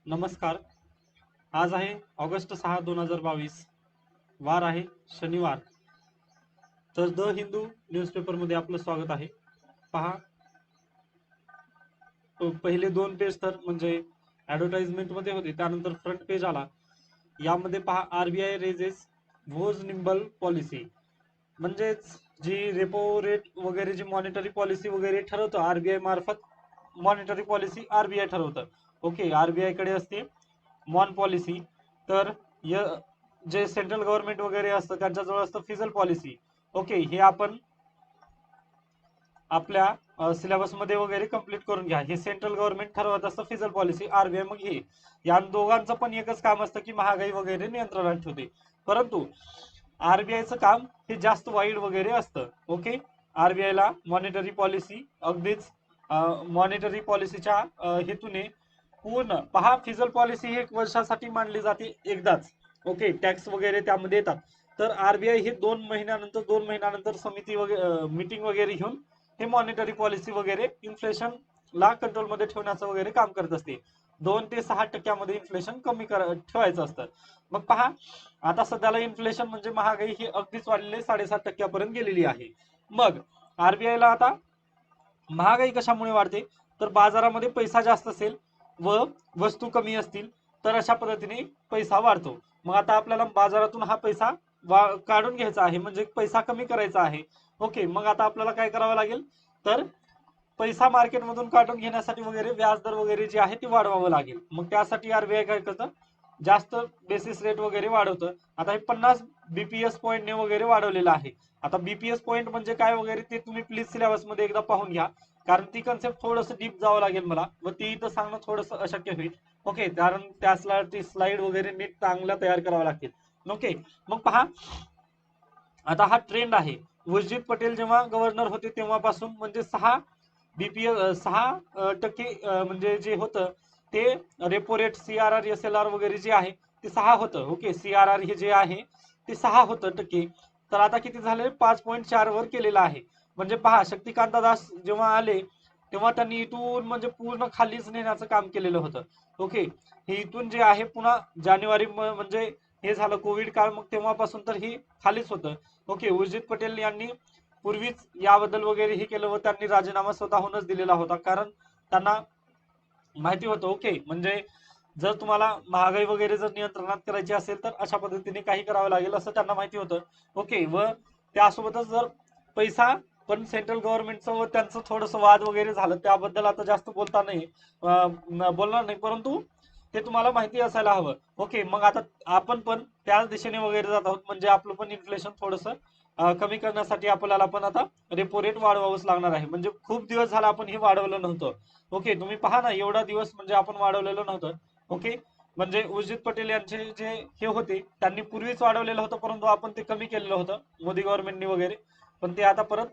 नमस्कार. आज आहे ऑगस्ट 6, 2022. वार आहे शनिवार. तर द हिंदू न्यूजपेपर मध्ये आपलं स्वागत आहे. पहा, पहिले दोन पेज तर म्हणजे ऍडव्हर्टाइजमेंट मध्ये होते, त्यानंतर फ्रंट पेज आला. यामध्ये पहा, RBI raises whose nimble policy, म्हणजेच जी रेपो रेट वगैरे जी मॉनिटरी पॉलिसी वगैरे ठरवतं आरबीआय मार्फत. मॉनिटरी पॉलिसी आरबीआय ठरवतं. ओके, आरबीआय कडे असते मॉन पॉलिसी. तर जे सेंट्रल गव्हर्नमेंट वगैरे असतं त्यांच्याजवळ असतं फिजल पॉलिसी. ओके, हे आपण आपल्या सिलेबस मध्ये वगैरे कंप्लीट करून घ्या. हे सेंट्रल गव्हर्नमेंट ठरवत असतं फिजल पॉलिसी, आरबीआय मग हे. या दोघांचं पण एकच काम असतं की महागाई वगैरे नियंत्रणात ठेवते. परंतु आरबीआयचं काम हे जास्त वाईड वगैरे असतं. ओके, आरबीआयला मॉनिटरी पॉलिसी अगदीच मॉनिटरी पॉलिसीच्या हेतूने पूर्ण पहा, फिजल पॉलिसी ही 1 वर्षासाठी मांडली जाते एकदाच. ओके, टॅक्स वगैरे त्यामध्ये येतात. तर आरबीआय हे 2 महिन्यानंतर समिती वगैरे मीटिंग वगैरे घेऊन हे मॉनिटरी पॉलिसी वगैरे इन्फ्लेशनला कंट्रोलमध्ये ठेवण्याचं वगैरे काम करत असते. 2 ते 6% इन्फ्लेशन कमी ठेवायचं असतं. मग पहा, आता सध्याला इन्फ्लेशन म्हणजे महागाई ही अगदीच वाढलेली 7.5% गेलेली आहे. मग आरबीआयला आता महागाई कशामुळे वाढते, तर बाजारामध्ये पैसा जास्त असेल व वस्तू कमी असतील तर अशा पद्धतीने पैसा वाढतो. मग आता आपल्याला बाजारातून हा पैसा काढून घ्यायचा आहे, म्हणजे पैसा कमी करायचा आहे. ओके, मग आता आपल्याला काय करावं लागेल, तर पैसा मार्केटमधून काढून घेण्यासाठी वगैरे व्याजदर वगैरे जे आहे ते वाढवावं लागेल. मग त्यासाठी आरबीआय काय करतं, जास्त बेसिस रेट वगैरे वाढवतं. आता हे 50 बीपीएस पॉईंटने वगैरे वाढवलेलं आहे. आता बीपीएस पॉईंट म्हणजे काय वगैरे ते तुम्ही प्लीज सिलेबस मध्ये एकदा पाहून घ्या, कारण ती कन्सेप्ट थोडस डीप जावं लागेल मला, व ती इथं सांगणं थोडस अशक्य होईल. ओके, कारण त्याला ती स्लाइड वगैरे नीट चांगल्या तयार कराव्या लागतील. ओके, मग पहा, आता हा ट्रेंड आहे. उर्जित पटेल जेव्हा गव्हर्नर होते तेव्हापासून म्हणजे 6 टक्के म्हणजे जे होतं ते रेपो रेट, सीआरआर, एसएलआर वगैरे जे आहे ते 6 होतं. ओके, सीआरआर हे जे आहे ते 6 होतं टक्के. तर आता किती झाले, 5.4 वर केलेलं आहे. म्हणजे पहा, शक्तिकांता दास जेव्हा आले तेव्हा त्यांनी इथून म्हणजे पूर्ण खालीच नेण्याचं काम केलेलं होतं. ओके, हे इथून जे आहे पुन्हा जानेवारी म्हणजे हे झालं कोविड काळ, मग तेव्हापासून तर ही खालीच होतं. ओके, उर्जित पटेल यांनी पूर्वीच याबद्दल वगैरे हे केलं व त्यांनी राजीनामा स्वतःहूनच दिलेला होता, कारण त्यांना माहिती होतं. ओके, म्हणजे जर तुम्हाला महागाई वगैरे जर नियंत्रणात करायची असेल तर अशा पद्धतीने काही करावं लागेल असं त्यांना माहिती होतं. ओके, व त्यासोबतच जर पैसा पण सेंट्रल गव्हर्नमेंटचं व त्यांचं थोडंसं वाद वगैरे झालं, त्याबद्दल आता जास्त बोलणार नाही, परंतु ते तुम्हाला माहिती असायला हवं. ओके, मग आता आपण पण त्याच दिशेने वगैरे जात आहोत, म्हणजे आपलं पण इन्फ्लेशन थोडंसं कमी करण्यासाठी आपल्याला पण आता रेपो रेट वाढवावंच लागणार आहे. म्हणजे खूप दिवस झाला आपण हे वाढवलं नव्हतं. ओके, तुम्ही पहा ना, एवढा दिवस म्हणजे आपण वाढवलेलं नव्हतं. ओके, म्हणजे उर्जित पटेल यांचे जे हे होते त्यांनी पूर्वीच वाढवलेलं होतं, परंतु आपण ते कमी केलेलं होतं मोदी गव्हर्नमेंटनी वगैरे. पण ते आता परत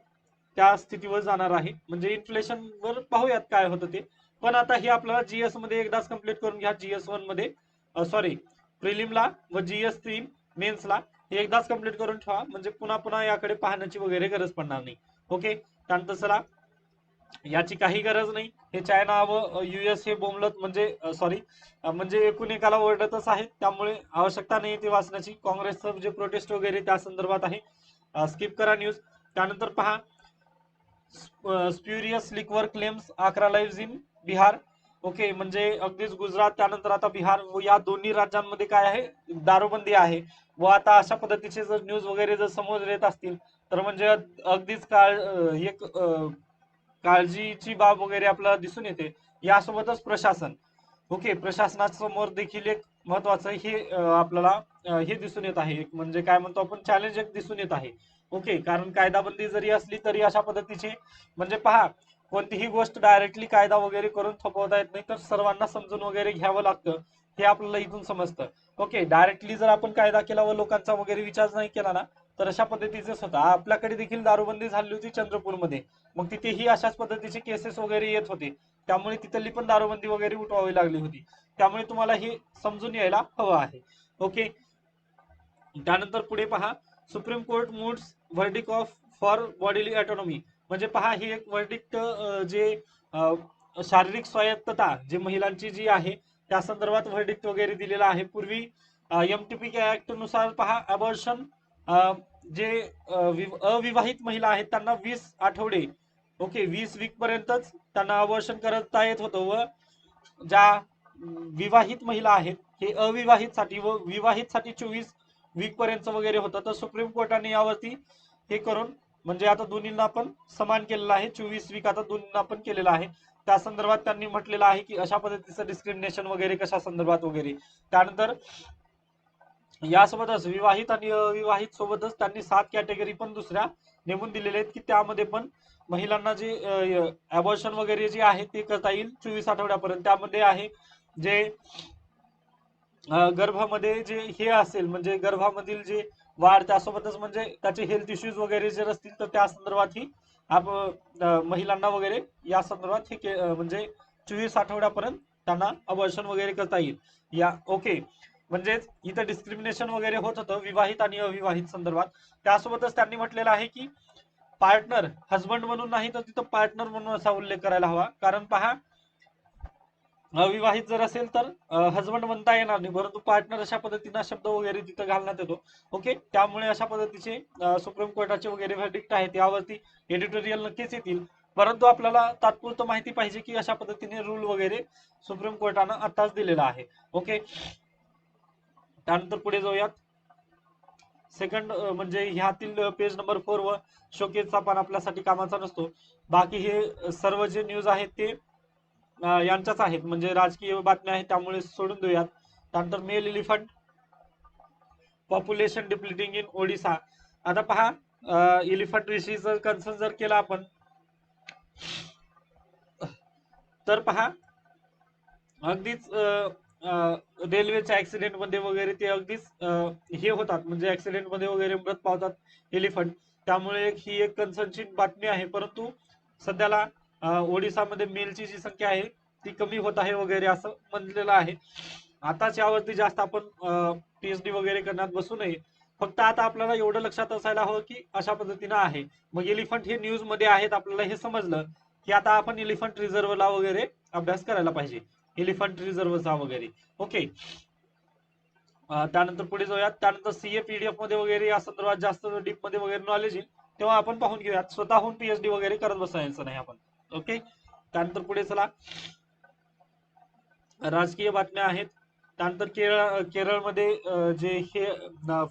त्या स्थितीवर जाणार आहे. म्हणजे इन्फ्लेशन वर पाहूयात काय होतं ते. पण आता हे आपल्याला जीएस मध्ये एकदाच कम्प्लीट करून घ्या. जीएस 1 मध्ये सॉरी, प्रिलिमला व जीएस 3 मेन्सला हे एकदाच कम्प्लीट करून ठेवा, म्हणजे पुन्हा पुन्हा याकडे पाहण्याची वगैरे गरज पडणार नाही. ओके, त्यानंतर चला, याची काही गरज नाही. हे चायना व युएस हे बोंबलत म्हणजे सॉरी म्हणजे एकूण एकाला ओरडतच आहेत, त्यामुळे आवश्यकता नाही ते वाचण्याची. काँग्रेसचं जे प्रोटेस्ट वगैरे त्या संदर्भात आहे, स्किप करा न्यूज. त्यानंतर पहा, spurious liquor claims 11 lives in Bihar. Okay, म्हणजे अगदीच गुजरात त्यानंतर आता बिहार, व या दोन्ही राज्यांमध्ये काय आहे, दारूबंदी आहे. व आता अशा पद्धतीचे जर न्यूज वगैरे जर समोर येत असतील तर म्हणजे अगदीच एक काळजीची बाब वगैरे आपल्याला दिसून येते. यासोबतच प्रशासन. ओके, प्रशासनासमोर देखील एक महत्वाचं हे आपल्याला हे दिसून येत आहे, एक म्हणजे काय म्हणतो आपण, चॅलेंज एक दिसून येत आहे. ओके, कारण कायदाबंदी जरी असली तरी अशा पद्धतीचे म्हणजे पहा, कोणतीही गोष्ट डायरेक्टली कायदा वगैरे करून थोपवता येत नाही, तर सर्वांना समजून वगैरे घ्यावं लागतं. हे आपल्याला इथून समजतं. ओके, डायरेक्टली जर आपण कायदा केला व लोकांचा वगैरे विचार नाही केला ना, तर अशा पद्धतीचेच होतं. आपल्याकडे देखील दारूबंदी झाली होती चंद्रपूरमध्ये, मग तिथेही अशाच पद्धतीचे केसेस वगैरे येत होते. त्यामुळे तिथली पण दारूबंदी वगैरे उठवावी लागली होती. त्यामुळे तुम्हाला हे समजून यायला हवं आहे. ओके, त्यानंतर पुढे पहा, supreme court moots verdict of for bodily autonomy. म्हणजे पहा, ही एक व्हर्डिक्ट जे शारीरिक स्वायत्तता जे महिलांची जी आहे त्या संदर्भात व्हर्डिक्ट वगैरे दिलेला आहे. पूर्वी MTP ऍक्ट नुसार पहा अबॉर्शन जे अविवाहित महिला आहेत त्यांना 20 आठवडे ओके 20 वीक पर्यंतच त्यांना अबॉर्शन करता येत होतं व ज्या विवाहित महिला आहेत हे अविवाहित साठी व विवाहित साठी 24 वीक पर्यंत वगैरे होतं. तर सुप्रीम कोर्टाने यावरती हे करून म्हणजे आता दोन्हींना आपण समान केलेलं आहे. 24 वीक आता दोन्हींना आपण केलेलं आहे. त्या संदर्भात त्यांनी म्हटलेलं आहे की अशा पद्धतीचं डिस्क्रिमिनेशन वगैरे कशा संदर्भात वगैरे. त्यानंतर यासोबतच विवाहित आणि अविवाहित सोबतच त्यांनी 7 कॅटेगरी पण दुसऱ्या नेमून दिलेले आहेत की त्यामध्ये पण महिलांना जे अबॉर्शन वगैरे जे आहे ते करता येईल 24 आठवड्यापर्यंत. त्यामध्ये आहे जे गर्भामध्ये जे हे असेल म्हणजे गर्भामधील जे वाढ त्यासोबतच म्हणजे त्याचे हेल्थ इश्यूज वगैरे जर असतील तर त्या संदर्भातही महिलांना वगैरे या संदर्भात हे म्हणजे 24 आठवड्यापर्यंत त्यांना अबॉर्शन वगैरे करता येईल. या ओके म्हणजेच इथं डिस्क्रिमिनेशन वगैरे होत होतं विवाहित आणि अविवाहित संदर्भात. त्यासोबतच त्यांनी म्हटलेलं आहे की पार्टनर हजबंड म्हणून नाही तर तिथं पार्टनर म्हणून असा उल्लेख करायला हवा. कारण पहा अविवाहित जर असेल तर हजबंड म्हणता येणार नाही परंतु पार्टनर अशा पद्धतीने शब्द वगैरे तिथं घालण्यात येतो. ओके त्यामुळे अशा पद्धतीचे सुप्रीम कोर्टाचे वगैरे व्हर्डिक्ट आहेत यावरती एडिटोरियल नक्कीच येतील. परंतु आपल्याला तात्पुरतं माहिती पाहिजे की अशा पद्धतीने रूल वगैरे सुप्रीम कोर्टानं आताच दिलेला आहे. ओके त्यानंतर पुढे जाऊयात. सेकंड म्हणजे ह्यातील पेज नंबर 4 व शोकेसचा पण आपल्यासाठी कामाचा नसतो. बाकी हे सर्व जे न्यूज आहेत ते यांच्याच आहेत म्हणजे राजकीय बातम्या आहेत त्यामुळे सोडून देऊयात. त्यानंतर male elephant population depleting in Odisha. आता पहा एलिफंट विषयी जर कन्सर्न जर केला आपण तर पहा अगदीच रेल्वेच्या ऍक्सिडेंट मध्ये वगैरे ते अगदीच हे होतात म्हणजे ऍक्सिडेंट मध्ये वगैरे मृत पावतात एलिफंट. त्यामुळे ही एक कन्सर्नची बातमी आहे. परंतु सध्याला ओडिसामध्ये मेलची जी संख्या आहे ती कमी होत आहे वगैरे असं म्हणलेलं आहे. आताच यावरती जास्त आपण PhD वगैरे करण्यात बसू नये. फक्त आता आपल्याला एवढं लक्षात असायला हवं की अशा पद्धतीनं आहे. मग एलिफंट हे न्यूज मध्ये आहेत आपल्याला हे समजलं की आता आपण एलिफंट रिझर्वला वगैरे अभ्यास करायला पाहिजे. एलिफंट रिझर्वचा वगैरे ओके. त्यानंतर पुढे जाऊयात. त्यानंतर CA PDF मध्ये वगैरे या संदर्भात जास्त डीप मध्ये वगैरे नॉलेज येईल तेव्हा आपण पाहून घेऊयात. स्वतःहून PhD वगैरे करत बसायचं नाही आपण. ओके त्यानंतर पुढे चला राजकीय बातम्या आहेत. त्यानंतर केरळमध्ये जे हे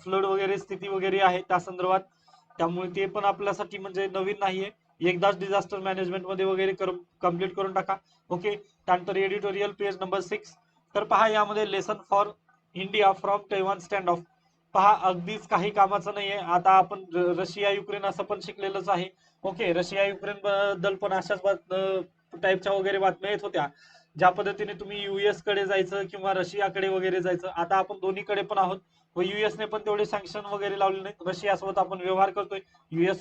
फ्लड वगैरे स्थिती वगैरे आहे त्या संदर्भात. त्यामुळे ते पण आपल्यासाठी म्हणजे नवीन नाहीये. एकदाच डिझास्टर मॅनेजमेंट मध्ये वगैरे कम्प्लीट करून टाका. ओके त्यानंतर एडिटोरियल पेज नंबर 6. तर पहा यामध्ये lesson for India from Taiwan stand of. पहा अगदीच काही कामाचं नाहीये. आता आपण रशिया युक्रेन असं पण शिकलेलंच आहे. ओके रशिया युक्रेन बद्दल पण अशाच टाईपच्या वगैरे बातम्या येत होत्या. ज्या पद्धतीने तुम्ही US कडे जायचं किंवा रशियाकडे वगैरे जायचं आता आपण दोन्हीकडे पण आहोत व US ने पण तेवढे सँक्शन वगैरे लावले नाहीत. रशिया सोबत आपण व्यवहार करतोय. US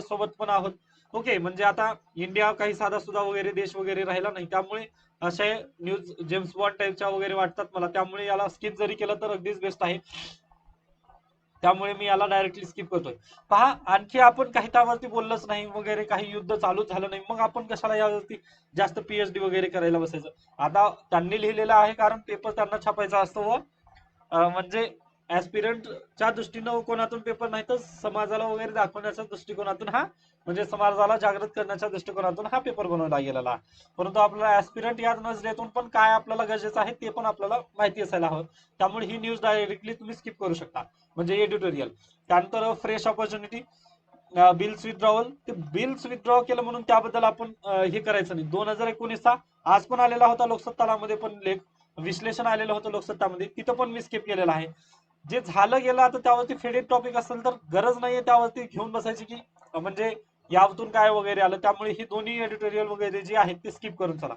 सोबत पण आहोत. ओके म्हणजे आता इंडिया काही साधा सुद्धा वगैरे देश वगैरे राहिला नाही. त्यामुळे असे न्यूज जेम्स बॉन्ड टाईपच्या वगैरे वाटतात मला. त्यामुळे याला स्किप जरी केलं तर अगदीच बेस्ट आहे. त्यामुळे मी याला डायरेक्टली स्किप करतोय. पहा आणखी आपण काही त्यावरती बोललंच नाही वगैरे काही युद्ध चालू झालं नाही मग आपण कशाला यावरती जास्त PhD वगैरे करायला बसायचं. आता त्यांनी लिहिलेलं आहे कारण पेपर त्यांना छापायचा असतो व म्हणजे ऍस्पिरंटच्या दृष्टीकोनातून पेपर नाही तर समाजाला वगैरे दाखवण्याच्या दृष्टिकोनातून हा म्हणजे समाजाला जागृत करण्याच्या दृष्टिकोनातून हा पेपर बनवला गेलेला. परंतु आपल्याला ऍस्पिरंट या नजरेतून पण काय आपल्याला गरजेचं आहे ते पण आपल्याला माहिती असायला हवं. त्यामुळे ही न्यूज डायरेक्टली तुम्ही स्किप करू शकता म्हणजे एडिटोरियल. त्यानंतर फ्रेश ऑपॉर्च्युनिटी बिल्स विथड्रॉवल. ते बिल्स विथड्रॉ केलं म्हणून त्याबद्दल आपण हे करायचं नाही. 2019चा आज पण आलेला होता लोकसत्तालामध्ये पण लेख विश्लेषण आलेलं होतं लोकसत्तामध्ये तिथं पण मी स्किप केलेलं आहे. जे झालं गेलं आता त्यावरती फेडेड टॉपिक असेल तर गरज नाहीये त्यावरती घेऊन बसायची की म्हणजे यातून काय वगैरे आलं. त्यामुळे ही दोन्ही एडिटोरियल वगैरे जे आहेत ते स्किप करून चला.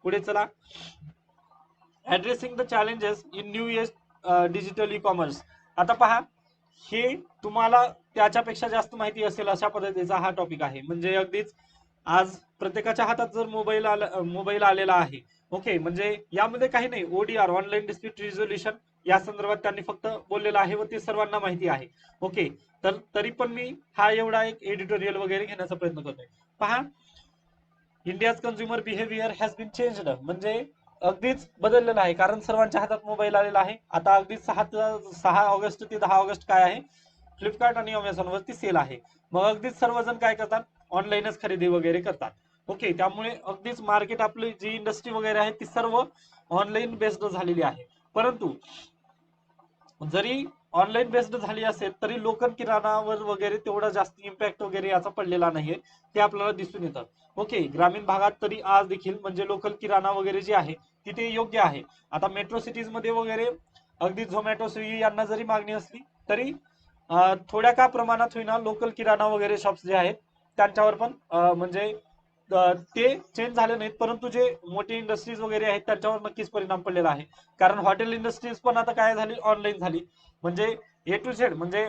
पुढे चला addressing the challenges in new age digital e-commerce. आता पहा हे तुम्हाला त्याच्यापेक्षा जास्त माहिती असेल अशा पद्धतीचा हा टॉपिक आहे. म्हणजे अगदीच आज प्रत्येकाच्या हातात जर मोबाईल आलेला आहे. ओके म्हणजे यामध्ये काही नाही. ODR ऑनलाईन डिस्प्यूट रिझोल्युशन या संदर्भात त्यांनी फक्त बोललेलं आहे व ते सर्वांना माहिती आहे. ओके तर तरी पण मी हा एवढा एक एडिटोरियल वगैरे घेण्याचा प्रयत्न करतोय. पहा India's consumer behaviour has been changed. म्हणजे अगदीच बदललेलं आहे, कारण सर्वांच्या हातात मोबाईल आलेला आहे. आता अगदीच 6 ऑगस्ट ते 10 ऑगस्ट काय आहे, फ्लिपकार्ट आणि अमेझॉन वरती सेल आहे. मग अगदीच सर्वजण काय करतात, ऑनलाईनच खरेदी वगैरे करतात. ओके, त्यामुळे अगदीच मार्केट आपली जी इंडस्ट्री वगैरे आहे ती सर्व ऑनलाईन बेस्ड झालेली आहे. परंतु जरी ऑनलाईन बेस्ड झाली असेल तरी लोकल किराणावर वगैरे तेवढा जास्त इम्पॅक्ट वगैरे याचा पडलेला नाहीये, ते आपल्याला दिसून येतं. ओके, ग्रामीण भागात तरी आज देखील म्हणजे लोकल किराणा वगैरे जे आहे तिथे योग्य आहे. आता मेट्रो सिटीज मध्ये वगैरे अगदी झोमॅटो स्विगी यांना जरी मागणी असली तरी थोड्या का प्रमाणात होईना लोकल किराणा वगैरे शॉप्स जे आहेत त्यांच्यावर पण म्हणजे ते चेंज झाले नाहीत, परंतु जे मोठी इंडस्ट्रीज वगैरे आहेत त्यांच्यावर नक्कीच परिणाम पडलेला आहे. कारण हॉटेल इंडस्ट्रीज पण आता काय झाली, ऑनलाईन झाली. म्हणजे ए टू झेड म्हणजे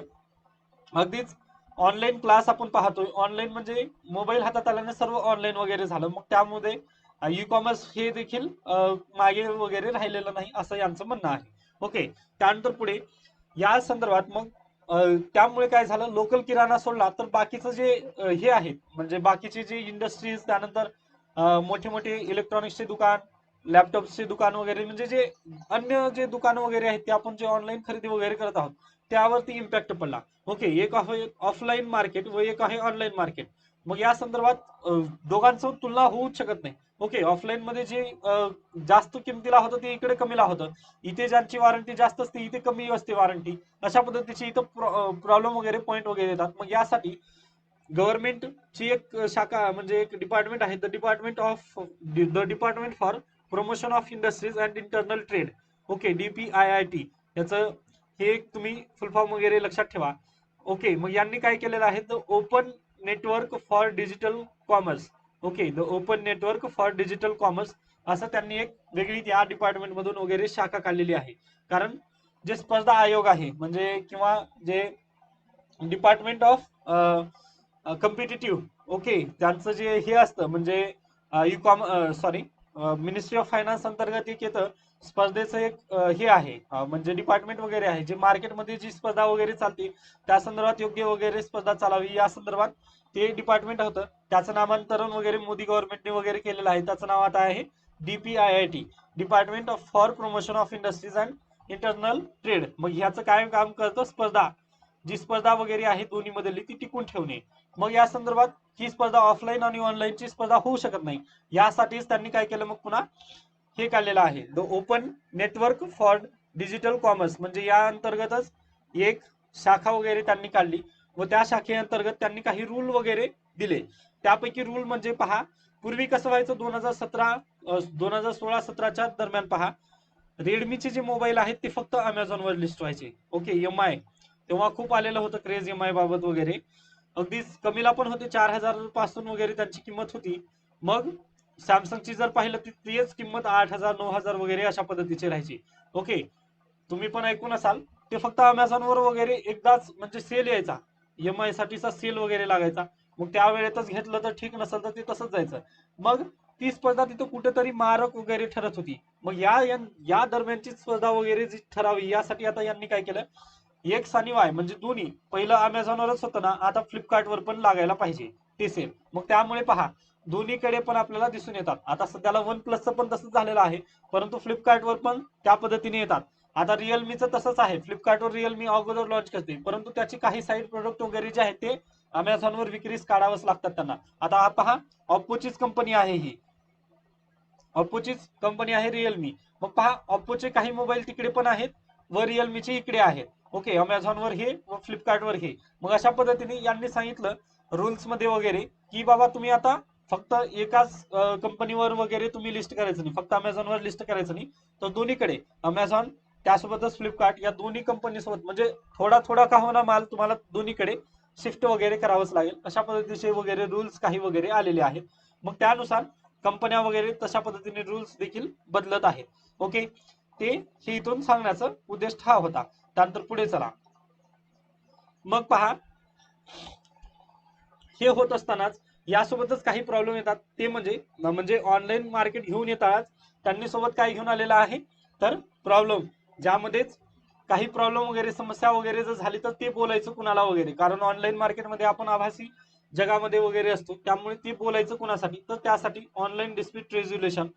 अगदीच ऑनलाईन क्लास आपण पाहतोय, ऑनलाईन म्हणजे मोबाईल हातात आल्याने सर्व ऑनलाईन वगैरे झालं. मग त्यामध्ये ई कॉमर्स हे देखील मागे वगैरे राहिलेलं नाही असं यांचं म्हणणं आहे. ओके, त्यानंतर पुढे या संदर्भात मग त्यामुळे काय झालं, लोकल किराणा सोडला तर बाकीचं जे हे आहेत म्हणजे बाकीचे जे इंडस्ट्रीज, त्यानंतर मोठे मोठे इलेक्ट्रॉनिक्सचे दुकान, लॅपटॉपचे दुकान वगैरे म्हणजे जे अन्य जे दुकान वगैरे आहेत ते आपण जे ऑनलाईन खरेदी वगैरे करत आहोत त्यावरती इम्पॅक्ट पडला. ओके, एक आहे ऑफलाईन मार्केट व एक आहे ऑनलाईन मार्केट. मग या संदर्भात दोघांचं तुलना होऊच शकत नाही. ओके, ऑफलाईन मध्ये जे जास्त किमतीला होतं ते इकडे कमीला होतं, इथे ज्यांची वॉरंटी जास्त असते इथे कमी असते वॉरंटी, अशा पद्धतीची इथं प्रॉब्लेम वगैरे पॉईंट वगैरे येतात. मग यासाठी गव्हर्नमेंटची एक शाखा म्हणजे एक डिपार्टमेंट आहे, the department for promotion of industries and internal trade. Okay, DPIIT याचं हे एक तुम्ही फुल फॉर्म वगैरे लक्षात ठेवा. ओके, मग यांनी काय केलेलं आहे, the open network for digital commerce. Okay, the open network for digital commerce असं त्यांनी एक वेगळी त्या डिपार्टमेंट मधून वगैरे शाखा काढलेली आहे. कारण जे स्पर्धा आयोग आहे म्हणजे किंवा जे डिपार्टमेंट ऑफ कम्पिटिटिव्ह, ओके, त्यांचं जे हे असतं म्हणजे e com sorry ministry of finance अंतर्गत एक येतं स्पर्धेचं एक हे आहे म्हणजे डिपार्टमेंट वगैरे आहे, जे मार्केटमध्ये जी स्पर्धा वगैरे चालते त्या संदर्भात योग्य वगैरे स्पर्धा चालावी या संदर्भात ते डिपार्टमेंट होतं. त्याचं नामांतरण वगैरे मोदी गव्हर्नमेंटने वगैरे केलेलं आहे. त्याचं नाव आता आहे DPIIT, department of for promotion of industries and internal trade. मग ह्याचं काय काम करतं, स्पर्धा जी स्पर्धा वगैरे आहे दोन्ही मधली ती टिकून ठेवणे. मग या संदर्भात ही स्पर्धा ऑफलाईन आणि ऑनलाईनची स्पर्धा होऊ शकत नाही, यासाठीच त्यांनी काय केलं मग पुन्हा हे काढलेलं आहे, the open network for digital commerce. म्हणजे या अंतर्गतच एक शाखा वगैरे त्यांनी काढली व त्या शाखेअंतर्गत त्यांनी काही रूल वगैरे दिले. त्यापैकी रूल म्हणजे पहा, पूर्वी कसं व्हायचं 2016-17च्या दरम्यान पहा, रेडमीचे जे मोबाईल आहेत ते फक्त अमेझॉनवर लिस्ट व्हायचे. ओके, MI तेव्हा खूप आलेलं होतं क्रेज MI बाबत वगैरे, अगदी कमीला पण होते, 4,000 पासून वगैरे त्यांची किंमत होती. मग सॅमसंगची जर पाहिलं तर तीच किंमत 8,000 9,000 वगैरे अशा पद्धतीची राहायची. ओके, तुम्ही पण ऐकून असाल ते फक्त अमेझॉनवर वगैरे एकदाच म्हणजे सेल यायचा, MI साठीचा सेल वगैरे लागायचा, मग त्या वेळेतच घेतलं तर ठीक, नसेल तर ते तसंच जायचं. मग ती स्पर्धा तिथं कुठेतरी मारक वगैरे ठरत होती. मग या दरम्यानची स्पर्धा वगैरे जी ठरावी यासाठी आता यांनी काय केलं, एक्स आणि वाय म्हणजे दोन्ही, पहिलं अमेझॉनवरच होतं ना, आता फ्लिपकार्टवर पण लागायला पाहिजे ते सेल. मग त्यामुळे पहा दोन्हीकडे पण आपल्याला दिसून येतात. आता सध्याला OnePlus पण तसंच झालेलं आहे, परंतु फ्लिपकार्टवर पण त्या पद्धतीने येतात. आता रिअलमीचं तसंच आहे, फ्लिपकार्टवर रिअलमी अगोदर लॉन्च करते, परंतु त्याची काही साईड प्रोडक्ट वगैरे जे आहेत ते अमेझॉनवर विक्रीस काढावंच लागतात त्यांना. आता पहा, ऑप्पोचीच कंपनी आहे ही, ऑप्पोचीच कंपनी आहे रिअलमी. मग पहा, ऑप्पोचे काही मोबाईल तिकडे पण आहेत व रिअलमीचे इकडे आहेत. ओके, अमेझॉनवर हे व फ्लिपकार्टवर हे. मग अशा पद्धतीने यांनी सांगितलं रूल्स मध्ये वगैरे की बाबा तुम्ही आता फक्त एकाच कंपनीवर वगैरे तुम्ही लिस्ट करायचं नाही, फक्त अमेझॉनवर लिस्ट करायचं नाही, तर दोन्हीकडे अमेझॉन त्यासोबतच फ्लिपकार्ट या दोन्ही कंपनी सोबत म्हणजे थोडा थोडा का होणार माल तुम्हाला दोन्हीकडे शिफ्ट वगैरे करावंच लागेल, अशा पद्धतीचे वगैरे रूल्स काही वगैरे आलेले आहेत. मग त्यानुसार कंपन्या वगैरे तशा पद्धतीने रूल्स देखील बदलत आहेत. ओके, ते हे इथून सांगण्याचा उद्देश हा होता. त्यानंतर पुढे चला. मग पहा, हे होत असतानाच यासोबतच काही प्रॉब्लेम येतात, ते म्हणजे ऑनलाईन मार्केट घेऊन येतात त्यांनी सोबत काय घेऊन आलेलं आहे तर प्रॉब्लेम, ज्यामध्येच काही प्रॉब्लेम वगैरे समस्या वगैरे जर झाली तर ते बोलायचं कुणाला वगैरे, कारण ऑनलाईन मार्केटमध्ये आपण आभासी जगामध्ये वगैरे असतो, त्यामुळे ते बोलायचं कुणासाठी तर त्यासाठी ऑनलाईन डिस्प्यूट रेझोल्युशन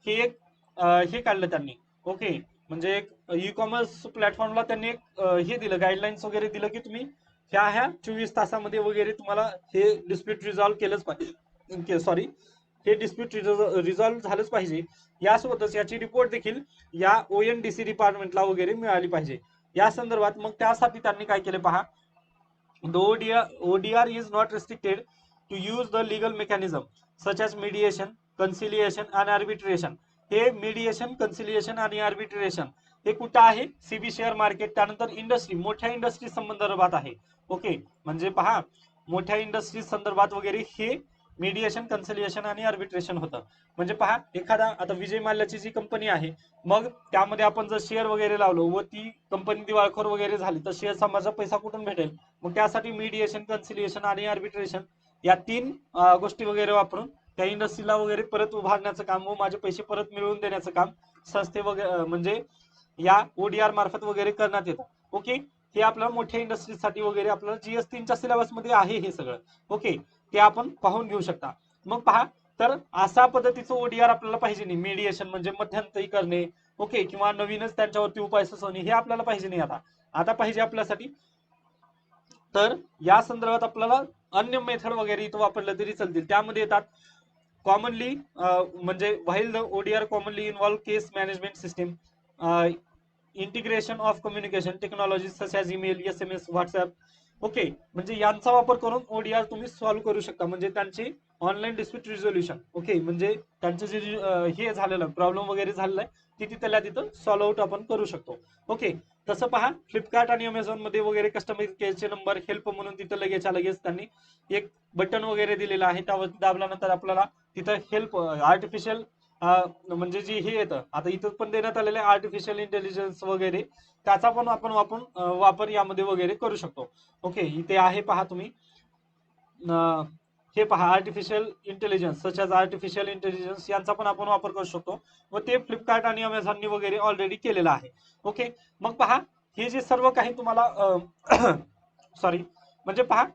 हे एक हे काढलं त्यांनी. ओके, म्हणजे एक ई कॉमर्स प्लॅटफॉर्मला त्यांनी एक हे दिलं, गाईडलाईन्स वगैरे दिलं की तुम्ही ह्या 24 तासामध्ये वगैरे तुम्हाला हे डिस्प्यूट रिझॉल्व्ह केलंच पाहिजे. सॉरी, हे डिस्प्यूट रिझॉल्व्ह झालंच पाहिजे. यासोबतच याची रिपोर्ट देखील या ONDC डिपार्टमेंटला वगैरे मिळाली पाहिजे. या संदर्भात मग त्यासाठी त्यांनी काय केलं पहा, the ODR is not restricted to use the legal mechanism such as mediation, conciliation and arbitration. हे मीडिएशन, कन्सिलिएशन आणि आर्बिट्रेशन हे कुठं आहे? सीबी शेअर मार्केट, त्यानंतर इंडस्ट्री, मोठ्या इंडस्ट्री संदर्भात आहे. ओके, म्हणजे पहा, मोठ्या इंडस्ट्री संदर्भात वगैरे हे मीडिएशन, कन्सिलिएशन आणि आर्बिट्रेशन होतं. म्हणजे पहा, एखादा आता विजय माल्याची जी कंपनी आहे, मग त्यामध्ये आपण जर शेअर वगैरे लावलो व ती कंपनी दिवाळखोर वगैरे झाली तर शेअर माझा पैसा कुठून भेटेल? मग त्यासाठी मीडिएशन, कन्सिलिएशन आणि आर्बिट्रेशन या 3 गोष्टी वगैरे वापरून त्या इंडस्ट्रीला वगैरे परत उभारण्याचं काम व माझे पैसे परत मिळवून देण्याचं काम संस्थे वगैरे म्हणजे या ODR मार्फत वगैरे करण्यात येतं. ओके, हे आपल्याला मोठ्या इंडस्ट्रीसाठी वगैरे आपल्याला GS3च्या सिलेबस मध्ये आहे हे सगळं. ओके, ते आपण पाहून घेऊ शकता. मग पहा, तर अशा पद्धतीचं ODR आपल्याला पाहिजे नाही. मीडिएशन म्हणजे मध्यंतरी करणे, ओके, किंवा नवीनच त्यांच्यावरती उपाय सुचवणे, हे आपल्याला पाहिजे नाही. आता पाहिजे आपल्यासाठी तर या संदर्भात आपल्याला अन्य मेथड वगैरे इथं वापरलं तरी चालतील. त्यामध्ये येतात कॉमनली म्हणजे while the ODR commonly involve case management system, integration of communication technology such as email, SMS, WhatsApp. Okay, म्हणजे यांचा वापर करून ODR तुम्ही सॉल्व्ह करू शकता. म्हणजे त्यांची ऑनलाईन डिस्प्यूट रिझोल्युशन. ओके, म्हणजे त्यांचं जे हे झालेलं प्रॉब्लेम वगैरे झालेलं आहे ते तिथल्या तिथं सॉल्व्ह आउट आपण करू शकतो. ओके, तसं पहा, फ्लिपकार्ट आणि अमेझॉन मध्ये वगैरे कस्टमर केअरचे नंबर, हेल्प म्हणून तिथं लगेच त्यांनी एक बटन वगैरे दिलेलं आहे. त्यावरती दाबल्यानंतर आपल्याला तिथं हेल्प आर्टिफिशियल म्हणजे जे हे येतं, आता इथं पण देण्यात आलेलं आहे आर्टिफिशियल इंटेलिजन्स वगैरे, त्याचा पण आपण वापर यामध्ये वगैरे करू शकतो. ओके, इथे आहे पहा तुम्ही, हे पहा, artificial intelligence such as artificial intelligence यांचा पण आपण वापर करू शकतो व ते फ्लिपकार्ट आणि अमेझॉननी वगैरे ऑलरेडी केलेलं आहे. ओके, मग पहा, हे जे सर्व काही तुम्हाला सॉरी, म्हणजे पहा,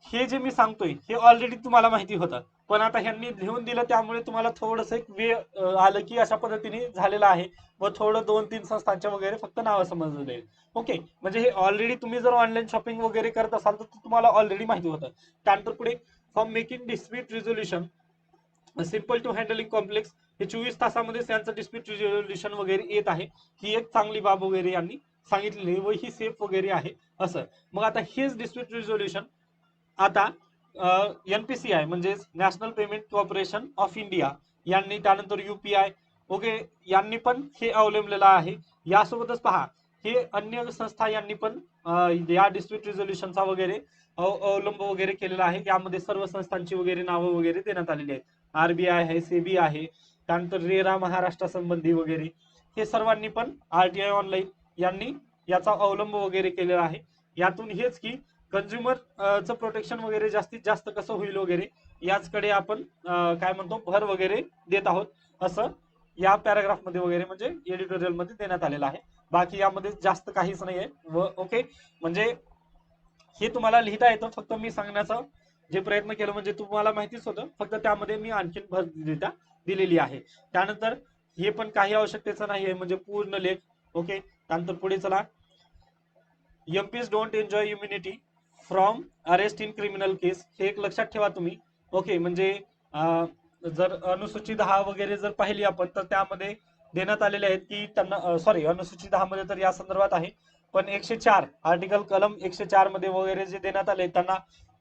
हे जे मी सांगतोय हे ऑलरेडी तुम्हाला माहिती होतं, पण आता ह्यांनी लिहून दिलं त्यामुळे तुम्हाला थोडंसं एक वेळ आलं की अशा पद्धतीने झालेलं आहे व थोडं 2-3 संस्थांच्या वगैरे फक्त नावं समजलं जाईल. ओके, म्हणजे हे ऑलरेडी तुम्ही जर ऑनलाईन शॉपिंग वगैरे करत असाल तर तुम्हाला ऑलरेडी माहिती होतं. त्यानंतर पुढे for making dispute resolution simple to handling complex, हे 24 तासामध्ये त्यांचं डिस्प्यूट रिझोल्युशन वगैरे येत आहे. ही एक चांगली बाब वगैरे यांनी सांगितलेली व ही सेफ वगैरे आहे असं. मग आता हेच डिस्प्यूट रिझोल्युशन आता NPCI म्हणजे national payment corporation of India यांनी, त्यानंतर UPI, ओके, यांनी पण हे अवलंबलेलं आहे. यासोबतच पहा, हे अन्य संस्था यांनी पण या डिस्प्यूट रिझोल्युशनचा वगैरे अवलंब वगैरे केलेला आहे. यामध्ये सर्व संस्थांची वगैरे नावं वगैरे देण्यात आलेली आहेत. RBI आहे, SEBI आहे, त्यानंतर रेरा महाराष्ट्र संबंधी वगैरे, हे सर्वांनी पण RTI ऑनलाईन यांनी याचा अवलंब वगैरे केलेला आहे. यातून हेच की कंझ्युमर चं प्रोटेक्शन वगैरे जास्तीत जास्त कसं होईल वगैरे याचकडे आपण काय म्हणतो भर वगैरे देत आहोत असं या पॅराग्राफ मध्ये वगैरे म्हणजे एडिटोरियल मध्ये देण्यात आलेलं आहे. बाकी यामध्ये जास्त काहीच नाहीये व ओके, म्हणजे हे तुम्हाला लिहिता येतं, फक्त मी सांगण्याचा जे प्रयत्न केलं म्हणजे तुम्हाला माहितीच होतं, फक्त त्यामध्ये मी आणखीन भर दिलेली आहे. त्यानंतर हे पण काही आवश्यकतेचं नाही आहे, म्हणजे पूर्ण लेख. ओके, त्यानंतर पुढे चला, MPs don't enjoy immunity from arrest in criminal case, हे एक लक्षात ठेवा तुम्ही. ओके, म्हणजे जर अनुसूची 10 वगैरे जर पाहिली आपण तर त्यामध्ये देण्यात आलेले आहेत की त्यांना सॉरी, अनुसूची 10 मध्ये तर या संदर्भात आहे, पण 104 आर्टिकल कलम 104 मध्ये वगैरे जे देण्यात आले त्यांना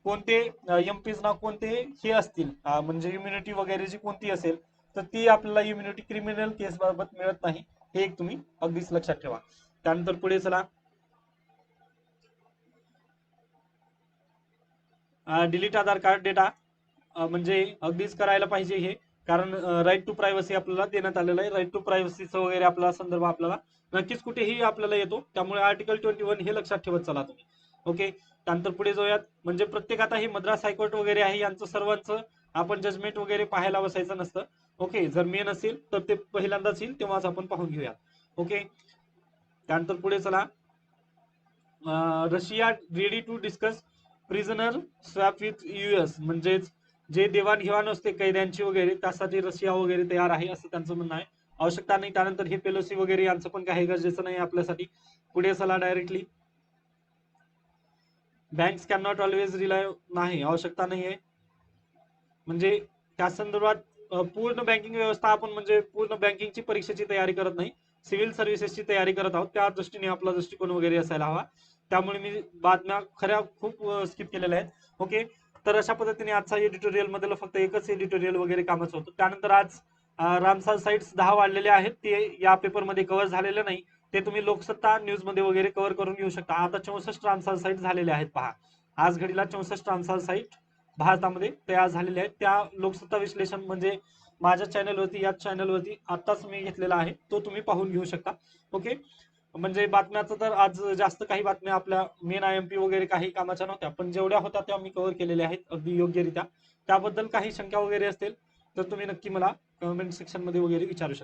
कोणते MPs ना कोणते हे असतील म्हणजे इम्युनिटी वगैरे जी कोणती असेल तर ती आपल्याला इम्युनिटी क्रिमिनल केस बाबत मिळत नाही, हे एक तुम्ही अगदीच लक्षात ठेवा. त्यानंतर पुढे चला, डिलीट आधार कार्ड डेटा, म्हणजे अगदीच करायला पाहिजे हे, कारण राईट टू प्रायव्हसी आपल्याला देण्यात आलेलं आहे. राईट टू प्रायव्हसीचा वगैरे आपला संदर्भ आपल्याला नक्कीच कुठेही आपल्याला येतो, त्यामुळे आर्टिकल 21 हे लक्षात ठेवत चला तुम्ही. ओके, त्यानंतर पुढे जाऊयात, म्हणजे प्रत्येक आता हे मद्रास हायकोर्ट वगैरे आहे यांचं सर्वांचं आपण जजमेंट वगैरे पाहायला बसायचं नसतं. ओके, जर मेन असेल तर ते पहिल्यांदाच येईल तेव्हाच आपण पाहून घेऊया. ओके, त्यानंतर पुढे चला, Russia ready to discuss prisoner swap with US, म्हणजेच जे देवाणघेवाण असते कैद्यांची वगैरे त्यासाठी रशिया वगैरे तयार आहे असं त्यांचं म्हणणं आहे. आवश्यकता नाही. त्यानंतर हे पेलोसी वगैरे यांचं पण काही गरजेचं नाही आपल्यासाठी. पुढे चला directly. Banks can not always rely, नाही आवश्यकता नाही आहे. म्हणजे त्या संदर्भात पूर्ण बँकिंग व्यवस्था आपण म्हणजे पूर्ण बँकिंगची परीक्षेची तयारी करत नाही, सिव्हिल सर्व्हिसेसची तयारी करत आहोत. त्या दृष्टीने आपला दृष्टिकोन वगैरे असायला हवा. त्यामुळे मी बातम्या खऱ्या खूप स्किप केलेल्या आहेत. ओके, तर अशा पद्धतीने आजचा एडिटोरियल मधलं फक्त एकच एडिटोरियल वगैरे कामाचं होतं. त्यानंतर आज रामसार साइट्स 10 वाढलेले आहेत, ते या पेपरमध्ये कव्हर झालेले नाही. ते तुम्ही लोकसत्ता न्यूज मध्ये वगैरे कव्हर करून घेऊ शकता. आता 64 रामसार साइट झालेले आहेत पहा. आज घडीला 64 रामसार साइट भारतामध्ये तयार झालेले आहेत. त्या लोकसत्ता विश्लेषण म्हणजे माझ्या चॅनलवरती, याच चॅनलवरती आताच मी घेतलेला आहे, तो तुम्ही पाहून घेऊ शकता. ओके, म्हणजे बातम्याचं तर आज जास्त काही बातम्या आपल्या मेन IMP वगैरे काही कामाच्या नव्हत्या, पण जेवढ्या होत्या त्या मी कव्हर केलेल्या आहेत अगदी योग्यरित्या. त्याबद्दल काही शंका वगैरे असतील तर तुम्ही नक्की मला कमेंट सेक्शन मध्ये वगैरे विचारू शकता.